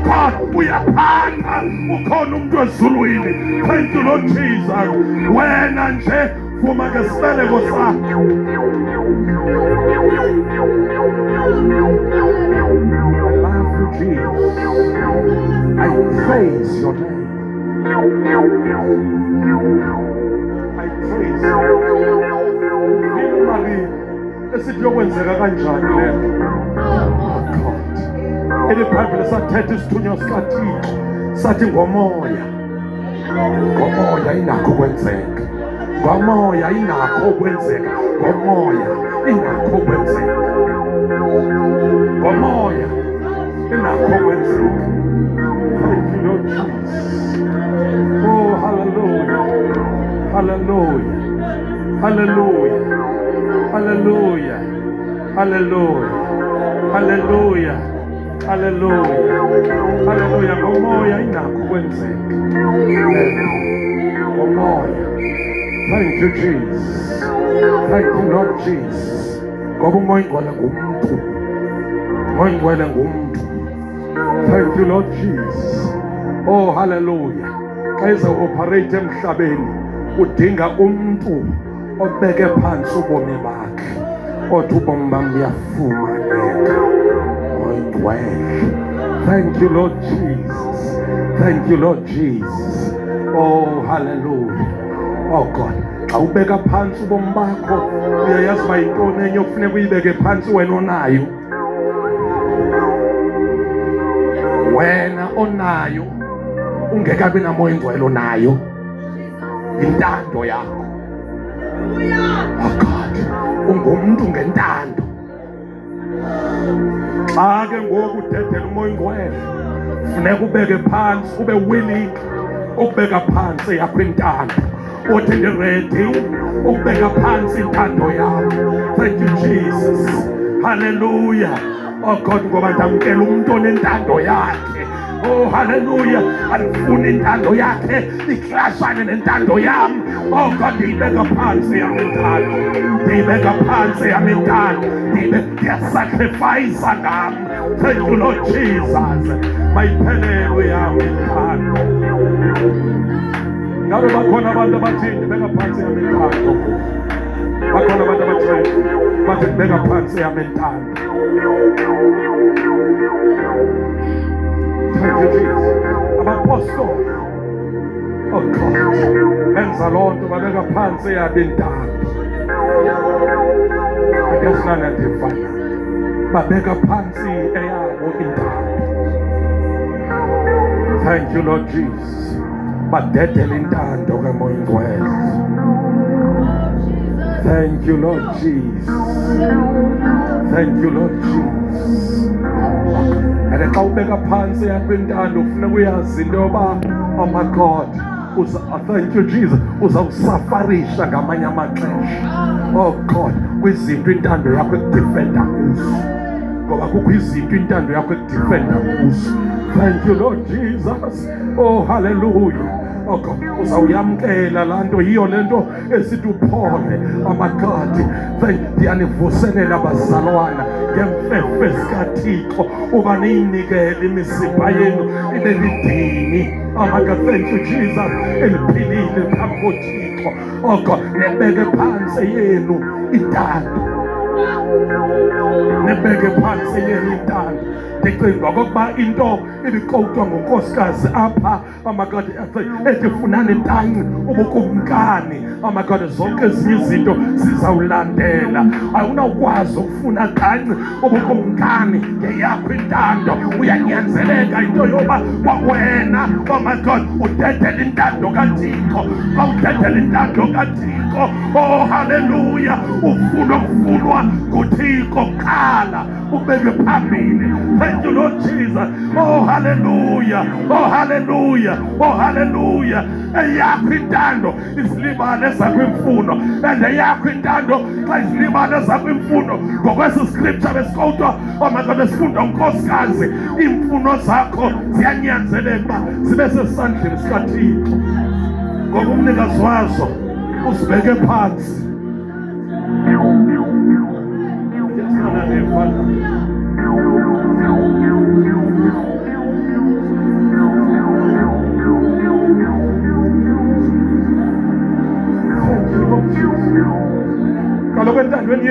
God uyaphanda ukhona umuntu ezulwini. Thank you Lord Jesus. Wena nje vuma ngesibeleko sakho. I love you Jesus. I praise your name. I praise you. Imali esithi yokwenzeka kanjani le? Oh God. IBhayibheli sathetha isithunywa sikaThixo sathi ngomoya. Ngomoya inakho kwenzeka. Ngomoya inakho kwenzeka. Ngomoya inakho kwenzeka. Ngomoya inakho kwenzeka. Thank you Lord Jesus. Oh hallelujah. Hallelujah. Hallelujah. Hallelujah. Hallelujah. Hallelujah. Hallelujah. Hallelujah. Ngomoya inakho kwenzeka. Ngomoya. Thank you Jesus. Thank you Lord Jesus. Ngoba umoya ingcwele ngumuntu. Umoya ingcwele ngumuntu. Thank you Lord Jesus. Oh hallelujah. Xa eza-operate emhlabeni udinga umuntu obeke phansi ubomi bakhe othi ubomi bami buyafumaneka. Oyingcwele. Thank you Lord Jesus. Thank you Lord Jesus. Oh hallelujah. Oh God, xa ubeka phansi ubomi bakho uyayazi uba yintoni enye okufuneka uyibeke phansi wena onayo. Wena onayo ungekabi namoya ingcwele onayo intando yakho. Oh God, ungumuntu ngentando. Xa ke ngoku udedela umoya ingcwele funeka ubeke phansi, ube willing ukubeka phansi yakho intando. Uthi ndi-ready ukubeka phansi intando yakho. Thank you Jesus. Hallelujah. Oh God, ngoba ndamkela umuntu onentando yakhe. Oh hallelujah. Andifuni intando yakhe iklashane nentando yami. Oh God, ndiyibeka phansi yami intando. Ndiyibeka phansi yami intando. Ndiyasacrifice ngami. Thank you Lord Jesus. Mayiphelelwe yami intando. Ngabe bakhona abantu abathi ndibeka phansi yami intando. Bakhona abantu bathi ndibeka phansi yami intando. Thank you Jesus. Abapostoli, oh God, benza loo nto babeka phansi yabo intando. Akesinana ndivana babeka phansi eyabo intando. Thank you Lord Jesus. Badedela intando kamoya ingcwele. Thank you Lord Jesus. Thank you Lord Jesus. And xa ubeka phansi yakho intando ufuneka uyazi into yoba, oh my God, thank you Jesus, uzawusafarisha ngamanye amaxesha. Oh God, kwizinto intando yakho ekudifenda kuzo, ngoba kukho izinto intando yakho ekudifenda kuzo. Thank you Lord Jesus. Oh hallelujah. Oh God, uzawuyamkela laa nto, yiyo le nto esithi uphole. Oh my God, ndiyanivuselela bazalwana ngemfefe zikaThixo uba niyinikele imisipha yenu ibe lidini. Oh my God, thank you Jesus, eliphilile phambi koThixo. Oh God, nebeke phansi yenu intando. Nebeke phansi yenu intando. Ndicinga okokuba into ibiqoqwa ngunkosikazi apha, oh my God, ethi funani tanci ubukumkani. Oh my God, zonke ezinye izinto sizawulandela. Awunawukwazi ukufuna tanci ubukumkani ngeyakho intando. Uyanyanzeleka into yoba kwawena, oh my God, udedele intando kaThixo. Xa udedele intando kaThixo, oh hallelujah, ufuna ukufunwa nguThixo kuqala, ubeke phambili. Thank you Lord Jesus. Oh hallelujah. Oh hallelujah. Oh hallelujah. Eyakho intando isilibane zakho imfuno. And eyakho intando xa isilibane zakho imfuno, ngokwesi scripture besikotwa, oh my God, besifunda unkosikazi, imfuno zakho ziyanyanzeleka uba zibe sesandleni sikaThixo. Ngoba umnikazi wazo usibeke phansi.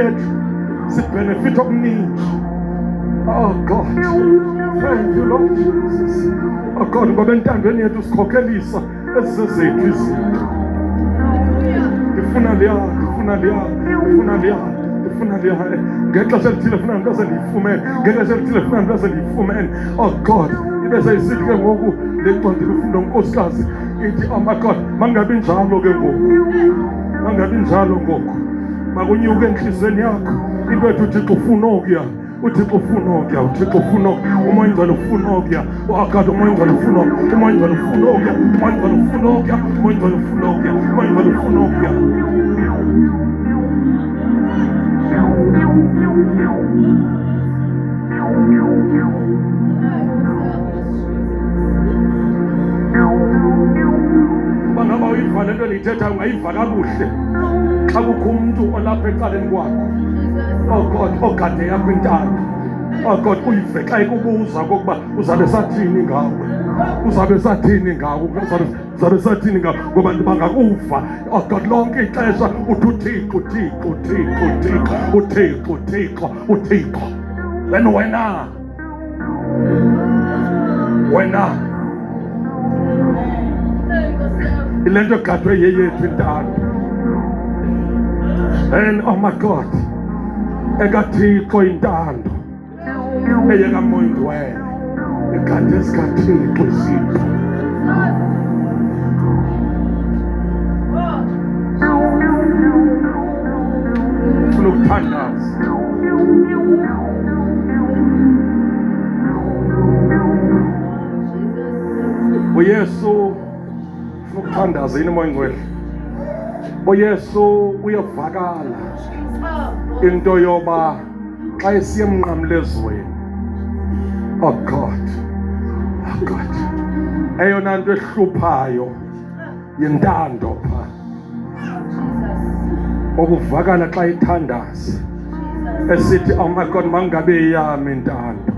yethu sibenefit okuningi. Oh God, thank you Lord Jesus. Oh God, ngoba entandweni yethu sikhokhelisa ezizethu izinto. Ngifuna liya ngexesha elithile funa ngase ndiyifumene, ngexesha elithile funa ngase ndiyifumene. Oh God, ibe seyisithi ke ngoku le ncwadi lufunda unkosikazi ithi oh my God, mangabi njalo ke ngoku, makunyuke enhlizweni yakho into ethi uThixo ufuna okuya, uThixo ufuna okuya, umoya ngcwele ufuna okuya, God umoya ngcwele ufuna okuya, umoya ngcwele ufuna okuya, umoya ngcwele ufuna okuya, umoya ngcwele ufuna okuya, umoya ngcwele ufuna okuya. Bangaba uyiva lento liyithetha ungayiva kakuhle xa kukho umuntu olapha ecaleni kwakho. Oh God, ogade yakho intando. Oh God, uyive xa ikubuza kokuba uzabe sathini ngawe, uzabe sathini ngawe, ngoba bangakuva. Oh God, lonke ixesha uthi uThixo. Then wena ilento egadwe yeyethu intando. And oh my God, ekaThixo intando eyeka moya ngcwele egade esikaThixo isipho. Ufuna ukuthandaza uYesu, ufuna ukuthandaza yini moya ngcwele? uYesu uyavakala into yoba xa esiya emnqamlezweni. Oh God, eyona nto ehluphayo yintando pha. Okuvakala xa ithandaza esithi oh my God, mangabe yami intando.